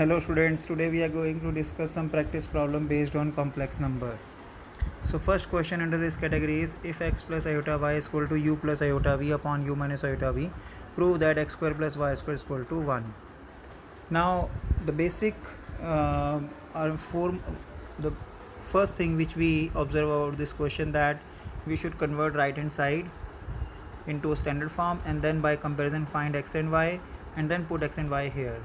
Hello students, today we are going to discuss some practice problem based on complex number. So first question under this category is if x plus iota y is equal to u plus iota v upon u minus iota v, prove that x square plus y square is equal to 1. Now the basic the first thing which we observe about this question that we should convert right hand side into a standard form and then by comparison find x and y and then put x and y here.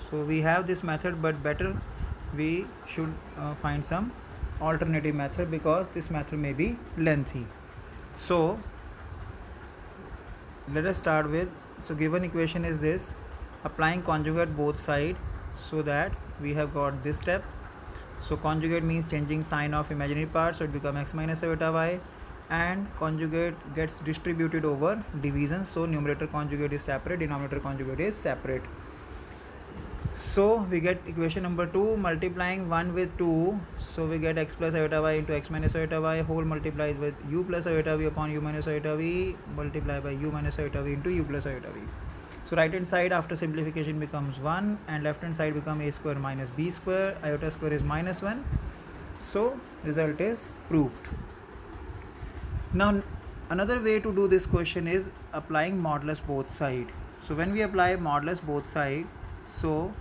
So we have this method, but better we should find some alternative method because this method may be lengthy. So let us start with, so given equation is this, applying conjugate both side, so that we have got this step. So conjugate means changing sign of imaginary part, so it becomes x minus iota y, and conjugate gets distributed over division, so numerator conjugate is separate, denominator conjugate is separate. So we get equation number 2, multiplying 1 with 2, so we get x plus iota y into x minus iota y whole multiplied with u plus iota v upon u minus iota v multiplied by u minus iota v into u plus iota v. So right hand side after simplification becomes 1 and left hand side become a square minus b square, iota square is minus 1. So result is proved. Now another way to do this question is applying modulus both side. So when we apply modulus both side, so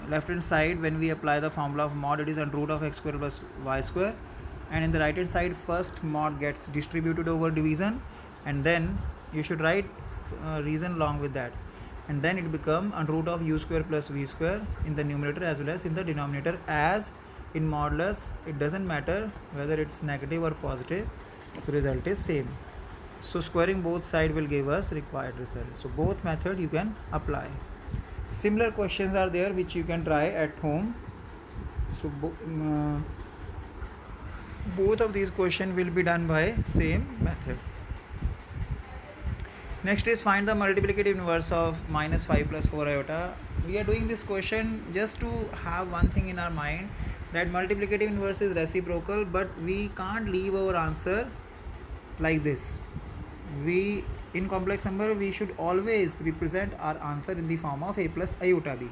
left hand side when we apply the formula of mod, it is under root of x square plus y square, and in the right hand side first mod gets distributed over division and then you should write reason along with that, and then it become under root of u square plus v square in the numerator as well as in the denominator. As in modulus it doesn't matter whether it's negative or positive, the result is same. So squaring both side will give us required result. So both method you can apply. Similar questions are there which you can try at home. So both of these questions will be done by same method. Next is find the multiplicative inverse of minus 5 plus 4 iota. We are doing this question just to have one thing in our mind, that multiplicative inverse is reciprocal, but we can't leave our answer like this. We in complex number we should always represent our answer in the form of a plus iota b.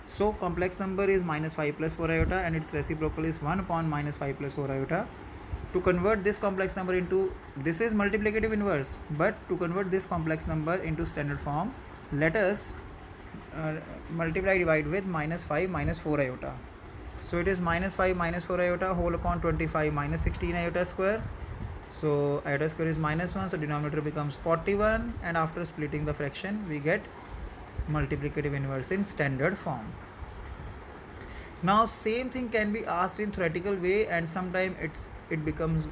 So complex number is minus 5 plus 4 iota and its reciprocal is 1 upon minus 5 plus 4 iota. To convert this complex number into, this is multiplicative inverse, but to convert this complex number into standard form, let us multiply divide with minus 5 minus 4 iota. So it is minus 5 minus 4 iota whole upon 25 minus 16 iota square. So iota square is minus 1, so denominator becomes 41, and after splitting the fraction we get multiplicative inverse in standard form. Now same thing can be asked in theoretical way, and sometimes it becomes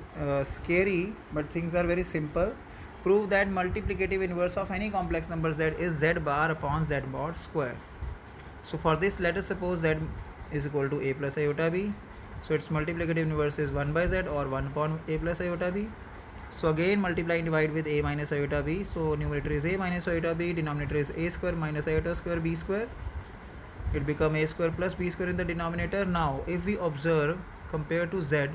scary, but things are very simple. Prove that multiplicative inverse of any complex number z is z bar upon z mod square. So for this let us suppose z is equal to a plus iota b. So its multiplicative inverse is 1 by z or 1 upon a plus iota b. So again multiply and divide with a minus iota b. So numerator is a minus iota b, denominator is a square minus iota square b square. It become a square plus b square in the denominator. Now if we observe compared to z,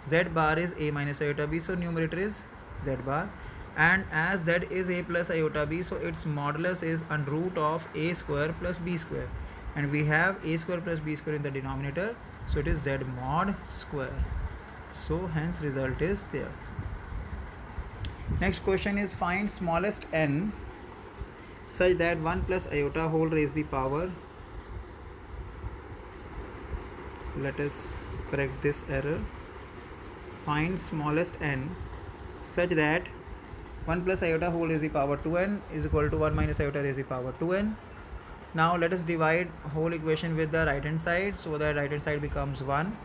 z bar is a minus iota b, so numerator is z bar, and as z is a plus iota b, so its modulus is under root of a square plus b square, and we have a square plus b square in the denominator, so it is z mod square. So hence result is there. Next question is find smallest n such that 1 plus iota whole raised the power. Let us correct this error. Find smallest n such that 1 plus iota whole raised the power 2n is equal to 1 minus iota raised the power 2n. Now let us divide whole equation with the right hand side, so that right hand side becomes 1.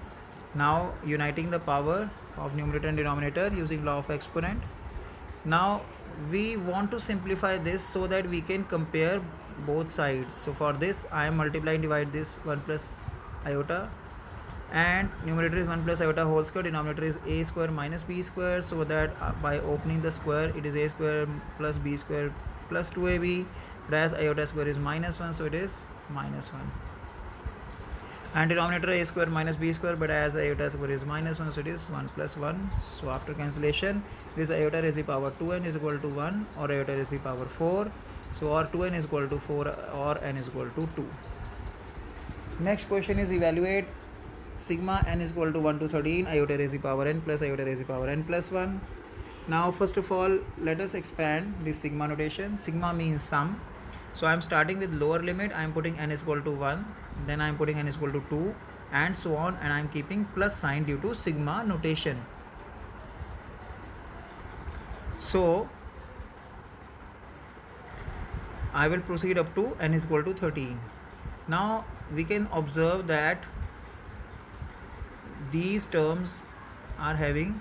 Now uniting the power of numerator and denominator using law of exponent. Now we want to simplify this so that we can compare both sides. So for this I am multiplying divide this 1 plus iota, and numerator is 1 plus iota whole square, denominator is a square minus b square, so that by opening the square it is a square plus b square plus 2ab, whereas iota square is minus 1, so it is minus 1, and denominator a square minus b square, but as iota square is minus 1, so it is 1 plus 1. So after cancellation it is iota raised to the power 2n is equal to 1, or iota raised to the power 4. So or 2n is equal to 4 or n is equal to 2. Next question is evaluate sigma n is equal to 1 to 13 iota raised to the power n plus iota raised to the power n plus 1. Now first of all, let us expand this sigma notation. Sigma means sum. So I am starting with lower limit. I am putting n is equal to 1. Then I am putting n is equal to 2 and so on, and I am keeping plus sign due to sigma notation. So I will proceed up to n is equal to 13. Now we can observe that these terms are having,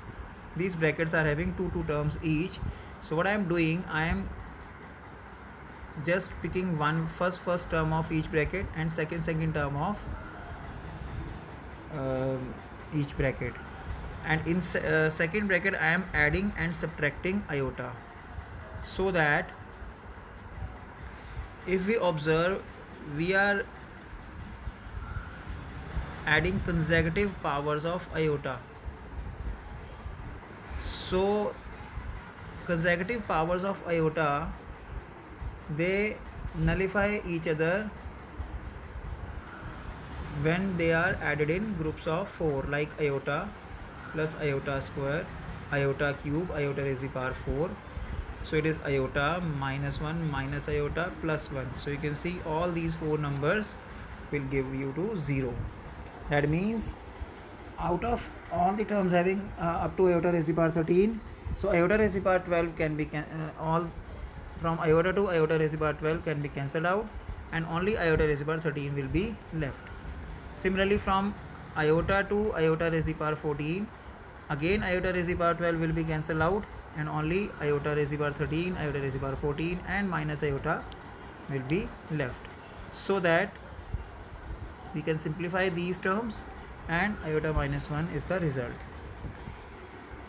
these brackets are having two terms each. So what I am doing, I am just picking one first term of each bracket and second term of each bracket, and in second bracket I am adding and subtracting iota, so that if we observe, we are adding consecutive powers of iota. So consecutive powers of iota, they nullify each other when they are added in groups of 4, like iota plus iota square, iota cube, iota raised to the power 4. So it is iota minus 1 minus iota plus 1. So you can see all these 4 numbers will give you to 0. That means out of all the terms having up to iota raised to the power 13, so iota raised to the power 12 can be all from iota to iota raised to the power 12 can be cancelled out, and only iota raised to the power 13 will be left. Similarly, from iota to iota raised to the power 14, again iota raised to the power 12 will be cancelled out, and only iota raised to the power 13, iota raised to the power 14 and minus iota will be left, so that we can simplify these terms, and iota minus 1 is the result.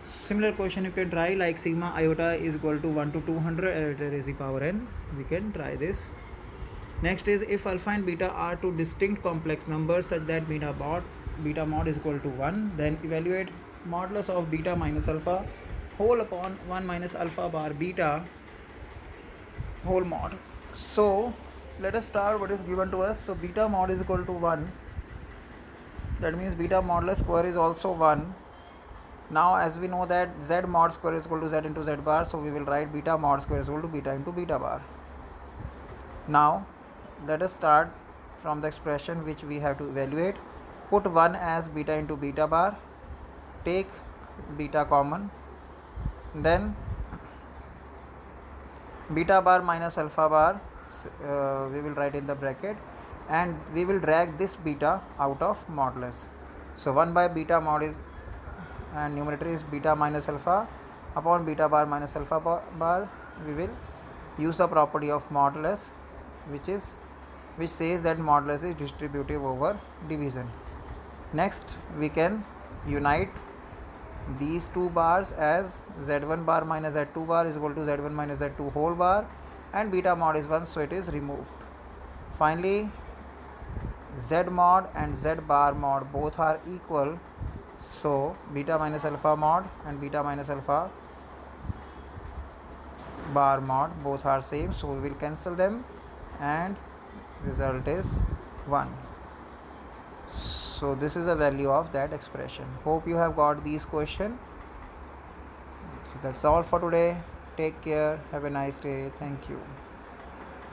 Similar question you can try, like sigma iota is equal to 1 to 200 iota raised to the power n. We can try this. Next is, if alpha and beta are two distinct complex numbers such that beta mod is equal to 1, then evaluate modulus of beta minus alpha whole upon 1 minus alpha bar beta whole mod. So let us start what is given to us. So beta mod is equal to 1. That means beta modulus square is also 1. Now as we know that z mod square is equal to z into z bar, so we will write beta mod square is equal to beta into beta bar. Now let us start from the expression which we have to evaluate. Put 1 as beta into beta bar, take beta common, then beta bar minus alpha bar we will write in the bracket, and we will drag this beta out of modulus. So 1 by beta mod is, and numerator is beta minus alpha upon beta bar minus alpha bar. We will use the property of modulus, which says that modulus is distributive over division. Next we can unite these two bars as z1 bar minus z2 bar is equal to z1 minus z2 whole bar, and beta mod is 1, so it is removed. Finally, z mod and z bar mod both are equal, so beta minus alpha mod and beta minus alpha bar mod both are same, so we will cancel them and result is 1. So this is the value of that expression. Hope you have got these questions. So that's all for today. Take care. Have a nice day. Thank you.